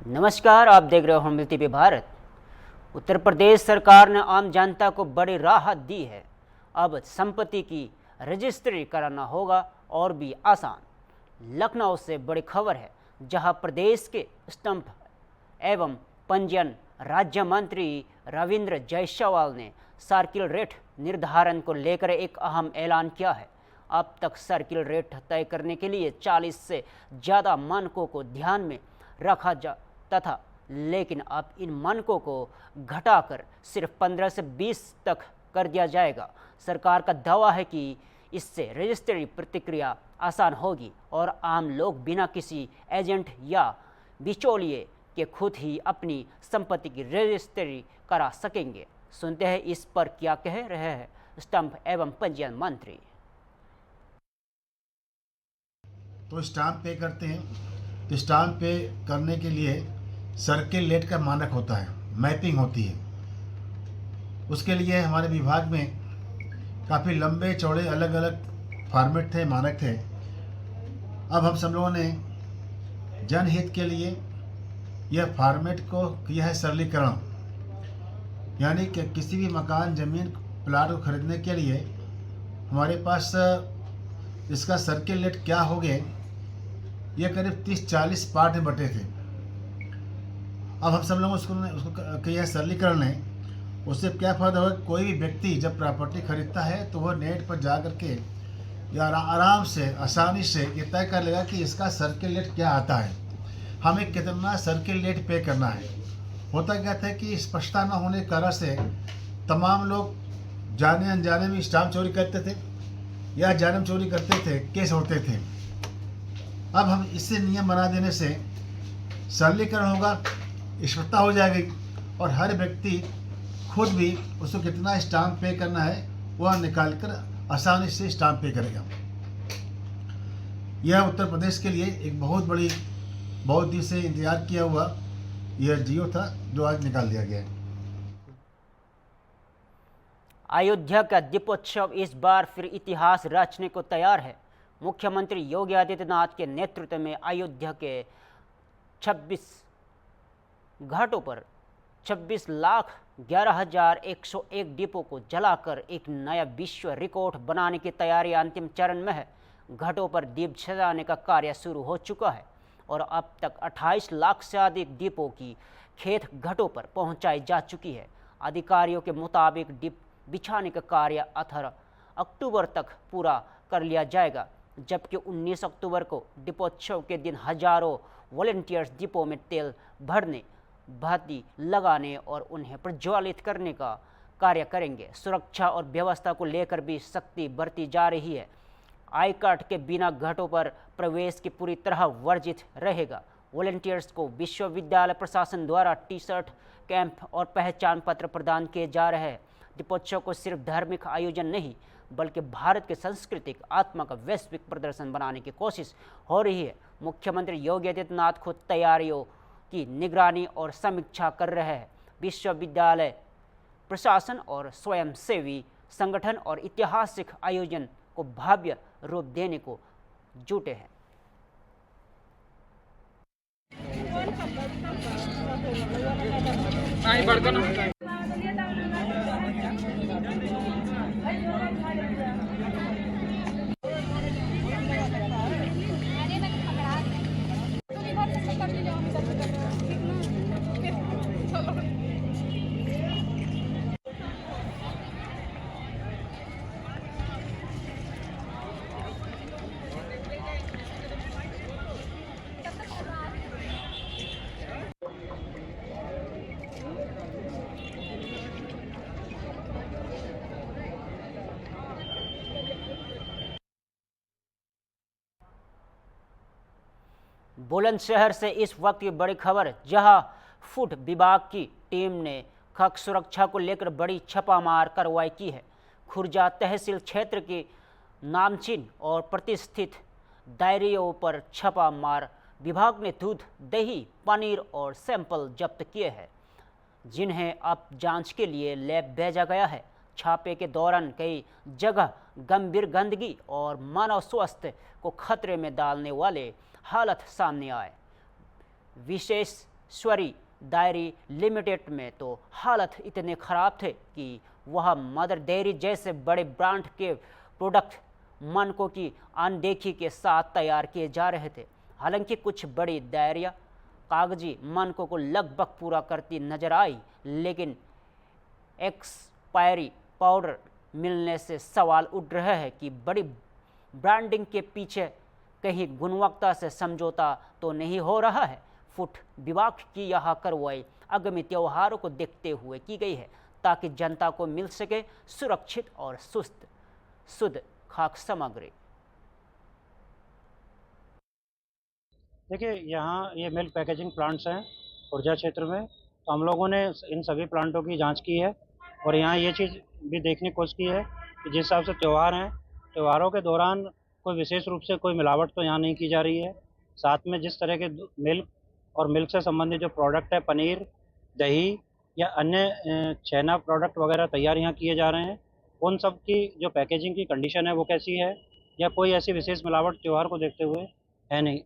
नमस्कार, आप देख रहे हो हम टीवी भारत। उत्तर प्रदेश सरकार ने आम जनता को बड़ी राहत दी है। अब संपत्ति की रजिस्ट्री कराना होगा और भी आसान। लखनऊ से बड़ी खबर है, जहां प्रदेश के स्टंप एवं पंजीयन राज्य मंत्री रविंद्र जायसवाल ने सर्किल रेट निर्धारण को लेकर एक अहम ऐलान किया है। अब तक सर्किल रेट तय करने के लिए 40 से ज़्यादा मानकों को ध्यान में रखा जाता था, लेकिन अब इन मानकों को घटाकर सिर्फ 15 से 20 तक कर दिया जाएगा। सरकार का दावा है कि इससे रजिस्ट्री प्रक्रिया आसान होगी और आम लोग बिना किसी एजेंट या बिचौलिए के खुद ही अपनी संपत्ति की रजिस्ट्री करा सकेंगे। सुनते हैं इस पर क्या कह रहे हैं स्टाम्प एवं पंजीयन मंत्री। तो स्टाम्प पे करते हैं, तो स्टाम्प पे करने के लिए सर्किल रेट का मानक होता है, मैपिंग होती है। उसके लिए हमारे विभाग में काफ़ी लंबे चौड़े अलग अलग फॉर्मेट थे, मानक थे। अब हम सब लोगों ने जनहित के लिए यह फॉर्मेट को किया है सरलीकरण, यानी कि किसी भी मकान, ज़मीन, प्लाट को खरीदने के लिए हमारे पास इसका सर्किल रेट क्या हो गए, यह करीब 30-40 पार्ट में बटे थे। अब हम सब लोग उसको किया है सरलीकरण है। उससे क्या फ़ायदा होगा, कोई भी व्यक्ति जब प्रॉपर्टी खरीदता है तो वह नेट पर जा कर के या आराम से आसानी से ये तय कर लेगा कि इसका सर्किल रेट क्या आता है, हमें कितना सर्किल रेट पे करना है। होता क्या था कि स्पष्टता न होने के कारण से तमाम लोग जाने अनजाने में स्टाम्प चोरी करते थे या जानम चोरी करते थे, केस होते थे। अब हम इससे नियम बना देने से सरलीकरण होगा, स्पष्टता हो जाएगी और हर व्यक्ति खुद भी उसको कितना स्टाम्प पे करना है वह निकाल कर आसानी से स्टाम्प पे करेगा। यह उत्तर प्रदेश के लिए एक बहुत दिन से इंतजार किया हुआ यह जियो था, जो आज निकाल दिया गया है। अयोध्या का दीपोत्सव इस बार फिर इतिहास रचने को तैयार है। मुख्यमंत्री योगी आदित्यनाथ के नेतृत्व में अयोध्या के 26 घाटों पर 26,11,101 दीपों को जलाकर एक नया विश्व रिकॉर्ड बनाने की तैयारी अंतिम चरण में है। घाटों पर दीप सजाने का कार्य शुरू हो चुका है और अब तक 28 लाख से अधिक दीपों की खेत घाटों पर पहुंचाई जा चुकी है। अधिकारियों के मुताबिक दीप बिछाने का कार्य 18 अक्टूबर तक पूरा कर लिया जाएगा, जबकि 19 अक्टूबर को दीपोत्सव के दिन हजारों वॉलंटियर्स दीपों में तेल भरने, बत्ती लगाने और उन्हें प्रज्वलित करने का कार्य करेंगे। सुरक्षा और व्यवस्था को लेकर भी सख्ती बरती जा रही है। आई कार्ड के बिना घाटों पर प्रवेश की पूरी तरह वर्जित रहेगा। वॉलंटियर्स को विश्वविद्यालय प्रशासन द्वारा टी-शर्ट, कैंप और पहचान पत्र प्रदान किए जा रहे हैं। दीपोत्सव को सिर्फ धार्मिक आयोजन नहीं, बल्कि भारत के सांस्कृतिक आत्मा का वैश्विक प्रदर्शन बनाने की कोशिश हो रही है। मुख्यमंत्री योगी आदित्यनाथ खुद तैयारियों की निगरानी और समीक्षा कर रहे हैं। विश्वविद्यालय प्रशासन और स्वयंसेवी संगठन और ऐतिहासिक आयोजन को भव्य रूप देने को जुटे हैं। बुलंदशहर से इस वक्त की बड़ी खबर, जहां फूड विभाग की टीम ने खाद्य सुरक्षा को लेकर बड़ी छापामार कार्रवाई की है। खुर्जा तहसील क्षेत्र के नामचीन और प्रतिष्ठित दायरियों पर छापामार विभाग ने दूध, दही, पनीर और सैंपल जब्त किए हैं, जिन्हें अब जांच के लिए लैब भेजा गया है। छापे के दौरान कई जगह गंभीर गंदगी और मानव स्वास्थ्य को खतरे में डालने वाले हालत सामने आए। विशेष स्वरी डायरी लिमिटेड में तो हालत इतने ख़राब थे कि वह मदर डेयरी जैसे बड़े ब्रांड के प्रोडक्ट मानकों की अनदेखी के साथ तैयार किए जा रहे थे। हालांकि कुछ बड़ी डायरियाँ कागजी मानकों को लगभग पूरा करती नजर आई, लेकिन एक्सपायरी पाउडर मिलने से सवाल उठ रहे हैं कि बड़ी ब्रांडिंग के पीछे कहीं गुणवत्ता से समझौता तो नहीं हो रहा है। फूड विभाग की यह कार्रवाई आगामी त्योहारों को देखते हुए की गई है ताकि जनता को मिल सके सुरक्षित और शुद्ध खाद्य सामग्री। देखिए, यहाँ ये मिल्क पैकेजिंग प्लांट्स हैं खुर्जा क्षेत्र में, तो हम लोगों ने इन सभी प्लांटों की जांच की है और यहाँ ये चीज़ भी देखने की कोशिश की है कि जिस हिसाब से त्यौहार हैं, त्योहारों के दौरान कोई विशेष रूप से कोई मिलावट तो यहाँ नहीं की जा रही है। साथ में जिस तरह के मिल्क और मिल्क से संबंधित जो प्रोडक्ट है, पनीर, दही या अन्य छेना प्रोडक्ट वगैरह तैयार यहाँ किए जा रहे हैं, उन सब की जो पैकेजिंग की कंडीशन है वो कैसी है, या कोई ऐसी विशेष मिलावट त्यौहार को देखते हुए है नहीं।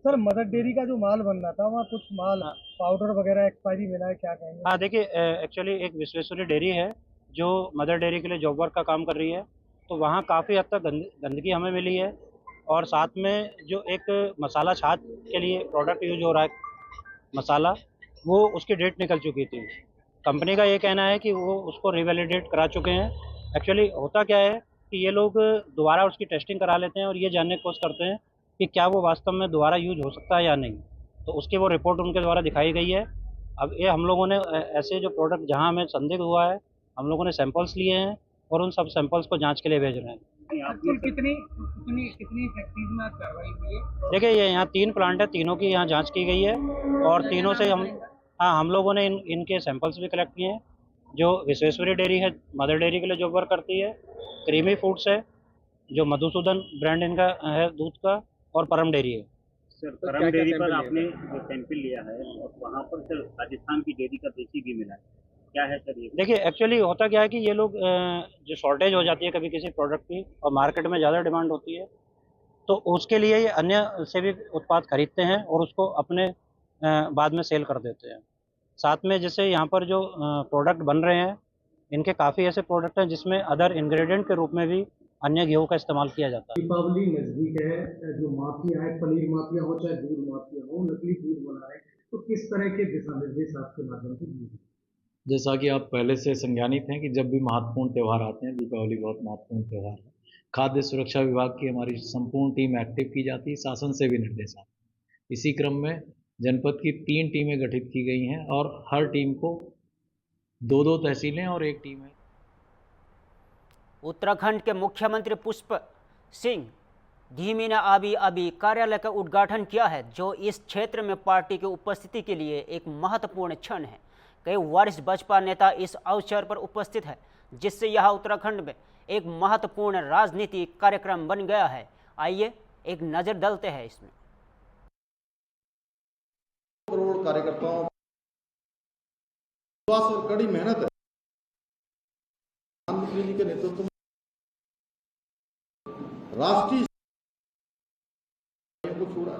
सर, मदर डेयरी का जो माल बन रहा था वहाँ कुछ माल पाउडर वगैरह एक्सपायरी मिला है, क्या कहेंगे? हाँ, देखिए, एक्चुअली एक विश्वेश्वरी डेयरी है जो मदर डेयरी के लिए जॉब वर्क का काम कर रही है, तो वहाँ काफ़ी हद तक गंदगी हमें मिली है और साथ में जो एक मसाला छाछ के लिए प्रोडक्ट यूज हो रहा है, मसाला, वो उसकी डेट निकल चुकी थी। कंपनी का ये कहना है कि वो उसको रिवैलिडेट करा चुके हैं। एक्चुअली होता क्या है कि ये लोग दोबारा उसकी टेस्टिंग करा लेते हैं और ये जानने की कोशिश करते हैं कि क्या वो वास्तव में दोबारा यूज हो सकता है या नहीं, तो उसकी वो रिपोर्ट उनके द्वारा दिखाई गई है। अब ये हम लोगों ने ऐसे जो प्रोडक्ट जहां हमें संदिग्ध हुआ है, हम लोगों ने सैंपल्स लिए हैं और उन सब सैंपल्स को जांच के लिए भेज रहे हैं। कितनी फैक्ट्रीज में आज कार्रवाई हुई है? देखिए, ये यहाँ 3 प्लांट है, तीनों की यहाँ जांच की गई है और तीनों से हम लोगों ने इनके सैंपल्स भी कलेक्ट किए हैं। जो विश्वेश्वरी डेयरी है, मदर डेयरी के लिए जो वर्क करती है, क्रीमी फूड्स है जो मधुसूदन ब्रांड इनका है दूध का, और परम डेयरी है। सर, परम डेयरी पर आपने जो सैंपल लिया है और वहाँ पर सर राजस्थान की डेयरी का देसी भी मिला है, क्या है सर ये? देखिए, एक्चुअली होता क्या है कि ये लोग जो शॉर्टेज हो जाती है कभी किसी प्रोडक्ट की और मार्केट में ज़्यादा डिमांड होती है, तो उसके लिए ये अन्य से भी उत्पाद खरीदते हैं और उसको अपने बाद में सेल कर देते हैं। साथ में जैसे यहाँ पर जो प्रोडक्ट बन रहे हैं, इनके काफ़ी ऐसे प्रोडक्ट हैं जिसमें अदर इंग्रेडिएंट के रूप में भी अन्य गेहूं का इस्तेमाल किया जाता है। दीपावली नजदीक है, जो माफिया है, पनीर माफिया हो चाहे दूध माफिया हो, नकली दूध बना रहे हैं, तो किस तरह के दिशा निर्देश आपके माध्यम से दिए? जैसा कि आप पहले से संज्ञानित हैं कि जब भी महत्वपूर्ण त्यौहार आते हैं, दीपावली बहुत महत्वपूर्ण त्यौहार है, खाद्य सुरक्षा विभाग की हमारी संपूर्ण टीम एक्टिव की जाती है, शासन से भी निर्देश आते हैं। इसी क्रम में जनपद की 3 टीमें गठित की गई हैं और हर टीम को 2-2 तहसीलें और 1 टीम है। उत्तराखंड के मुख्यमंत्री पुष्प सिंह धीमी ने अभी कार्यालय का उद्घाटन किया है, जो इस क्षेत्र में पार्टी की उपस्थिति के लिए एक महत्वपूर्ण क्षण है। कई वरिष्ठ भाजपा नेता इस अवसर पर उपस्थित है, जिससे यह उत्तराखंड में एक महत्वपूर्ण राजनीतिक कार्यक्रम बन गया है। आइए एक नजर डालते हैं इसमें। करोड़ कार्यकर्ताओं विश्वास और कड़ी मेहनत है प्रधानमंत्री जी के नेतृत्व में राष्ट्रीय को छोड़ा।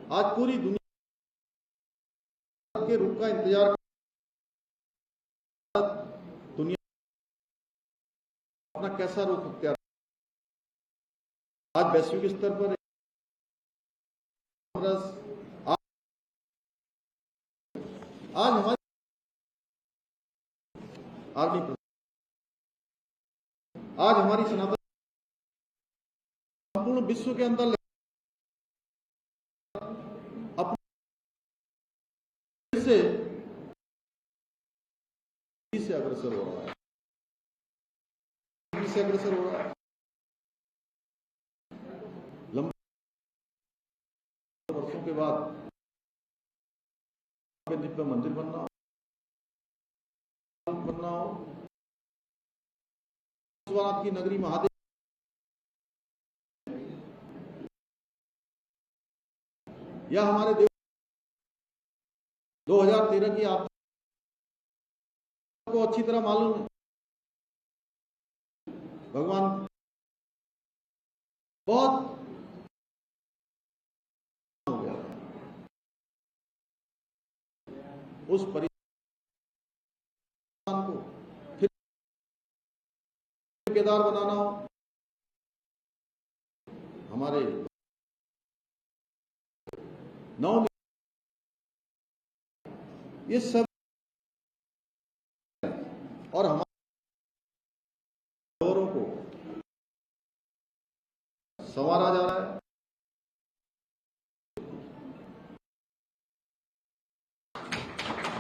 आज पूरी दुनिया के रूप का इंतजार दुनिया अपना कैसा रुख अख्तियार, आज वैश्विक स्तर पर आज हमारी आर्मी, आज हमारी सनातन संपूर्ण विश्व के अंदर अपने से अग्रसर हो रहा है, से अग्रसर हो रहा है। लंबे वर्षों के बाद दिव्य मंदिर बनना हो, विश्वनाथ की नगरी महादेव, या हमारे देश 2013 की आपको अच्छी तरह मालूम है, भगवान बहुत हो गया। उस परिणाम को फिर ठेकेदार बनाना हो, हमारे नौ, ये सब और हमारे दौरों को संवारा जा रहा है।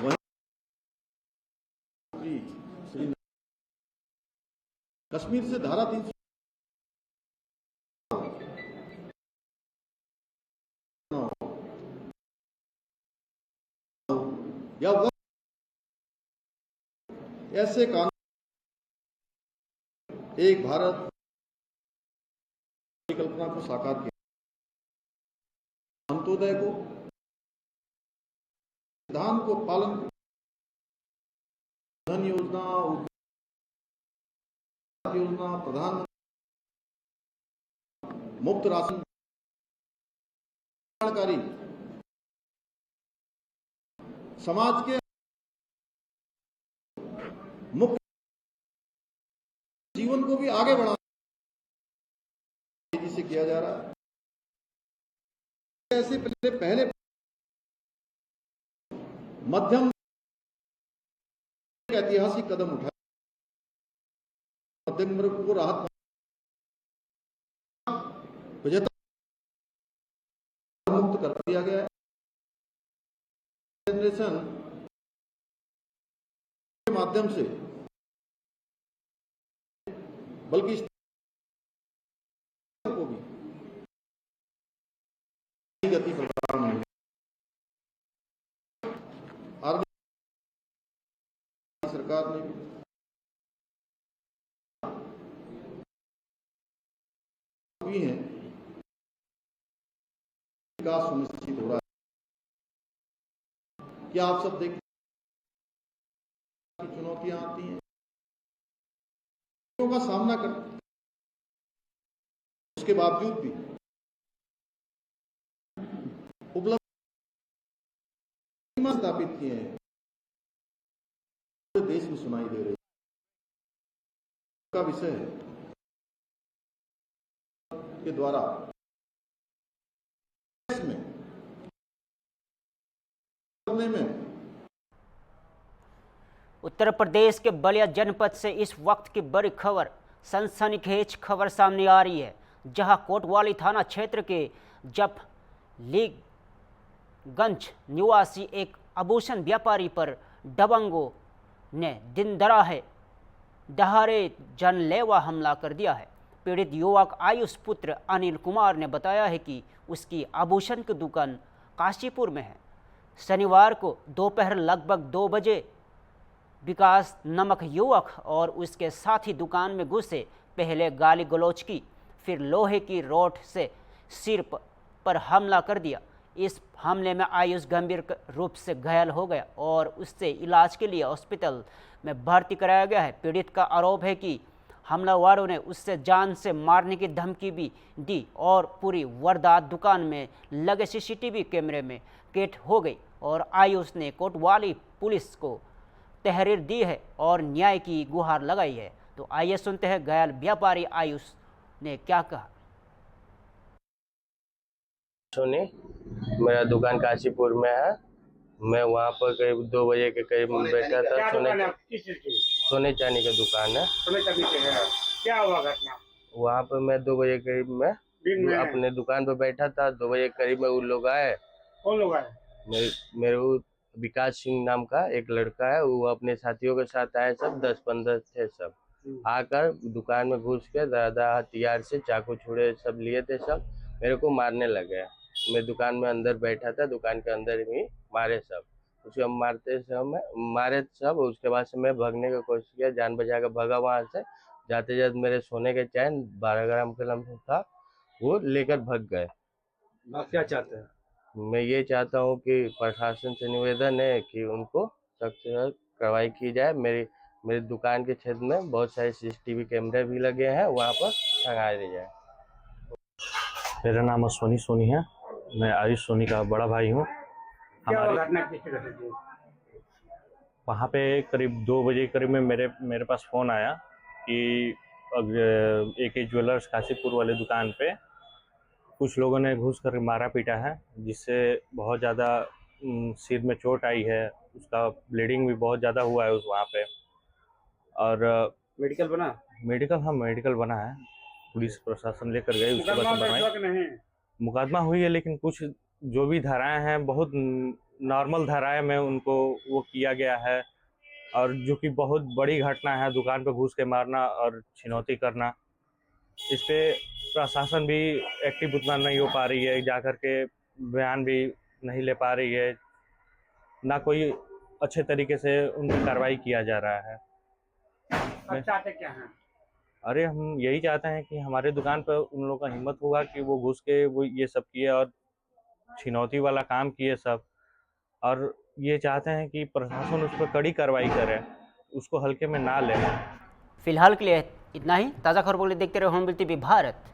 वहीं श्री कश्मीर से धारा 300 या ऐसे कानून एक भारत परिकल्पना को साकार किया, अंत्योदय को, संविधान को पालन, धन योजना, योजना, प्रधानमंत्री मुफ्त राशन, कल्याणकारी समाज के मुख्य जीवन को भी आगे बढ़ाना तेजी से किया जा रहा है। ऐसे पहले मध्यम ऐतिहासिक कदम उठाए, मध्यम वर्ग को राहत, 75 मुक्त कर दिया गया है। जनरेशन के माध्यम से बल्कि इस को भी गति प्रदान है। सरकार ने भी है, विकास सुनिश्चित हो रहा है। क्या आप सब देखते हैं चुनौतियां आती हैं, का सामना करते हैं, उसके बावजूद भी उपलब्ध स्थापित किए हैं, पूरे देश में सुनाई दे रही का विषय है के द्वारा इसमें करने में। उत्तर प्रदेश के बलिया जनपद से इस वक्त की बड़ी खबर, सनसनीखेज खबर सामने आ रही है, जहां कोतवाली थाना क्षेत्र के जफलीगंज निवासी एक आभूषण व्यापारी पर दबंगों ने दिन दहाड़े जानलेवा हमला कर दिया है। पीड़ित युवक आयुष पुत्र अनिल कुमार ने बताया है कि उसकी आभूषण की दुकान काशीपुर में है। शनिवार को दोपहर लगभग 2 बजे विकास नामक युवक और उसके साथी दुकान में घुसे, पहले गाली गलौज की, फिर लोहे की रॉड से सिर पर हमला कर दिया। इस हमले में आयुष गंभीर रूप से घायल हो गया और उससे इलाज के लिए हॉस्पिटल में भर्ती कराया गया है। पीड़ित का आरोप है कि हमलावरों ने उससे जान से मारने की धमकी भी दी और पूरी वारदात दुकान में लगे सीसीटीवी कैमरे में कैद हो गई और आयुष ने कोतवाली पुलिस को तहरीर दी है और न्याय की गुहार लगाई है। तो आइए सुनते हैं घायल व्यापारी आयुष ने क्या कहा। सोनी, मेरा दुकान काशीपुर में है। मैं वहाँ पर करीब 2 बजे के करीब बैठा था। सोने चांदी का दुकान है। सोने चांदी के है। क्या हुआ घटना? वहाँ पर मैं 2 बजे करीब में अपने दुकान पर बैठा था। 2 बजे करीब में वो लोग आए। कौन लोग आए? मेरे विकास सिंह नाम का एक लड़का है, वो अपने साथियों के साथ आए, सब 10-15 थे। सब आकर दुकान में घुस के दादा हथियार से चाकू छुरे सब लिए थे, सब मेरे को मारने लगे। मैं दुकान में अंदर बैठा था, दुकान के अंदर ही मारे सब। उसको मारते समय मारे सब। उसके बाद से मैं भागने की कोशिश किया, जान बचा कर भागा वहाँ से। जाते जाते मेरे सोने के चैन 12 ग्राम का था, वो लेकर भाग गए। आप क्या चाहते हैं? मैं ये चाहता हूँ कि प्रशासन से निवेदन है कि उनको सख्त से सख्त कार्रवाई की जाए। मेरी दुकान के क्षेत्र में बहुत सारे सीसीटीवी कैमरे भी लगे हैं, वहाँ पर टंगा दिया जाए। मेरा नाम अश्वनी सोनी है। मैं आयुष सोनी का बड़ा भाई हूँ। वहाँ पे करीब 2 बजे करीब में मेरे पास फ़ोन आया कि AK ज्वेलर्स काशीपुर वाले दुकान पे कुछ लोगों ने घुस कर मारा पीटा है, जिससे बहुत ज़्यादा सिर में चोट आई है। उसका ब्लीडिंग भी बहुत ज़्यादा हुआ है वहाँ पे। और मेडिकल बना है। पुलिस प्रशासन लेकर गए, उसके बाद बनवाए। मुकदमा हुई है, लेकिन कुछ जो भी धाराएं हैं बहुत नॉर्मल धाराएं में उनको वो किया गया है, और जो कि बहुत बड़ी घटना है, दुकान पे घुस के मारना और छिनौती करना। इस पे प्रशासन भी एक्टिव उतना नहीं हो पा रही है, जाकर के बयान भी नहीं ले पा रही है, ना कोई अच्छे तरीके से उनकी कार्रवाई किया जा रहा है। चाहते क्या हैं? अरे हम यही चाहते हैं कि हमारे दुकान पर उन लोगों का हिम्मत होगा कि वो घुस के वो ये सब किए और छिनौती वाला काम किए सब, और ये चाहते हैं कि प्रशासन उस पर कड़ी कार्रवाई करे, उसको हल्के में ना ले। फिलहाल के लिए इतना ही। ताज़ा खबरों के लिए देखते रहो होमबिल टीवी भारत।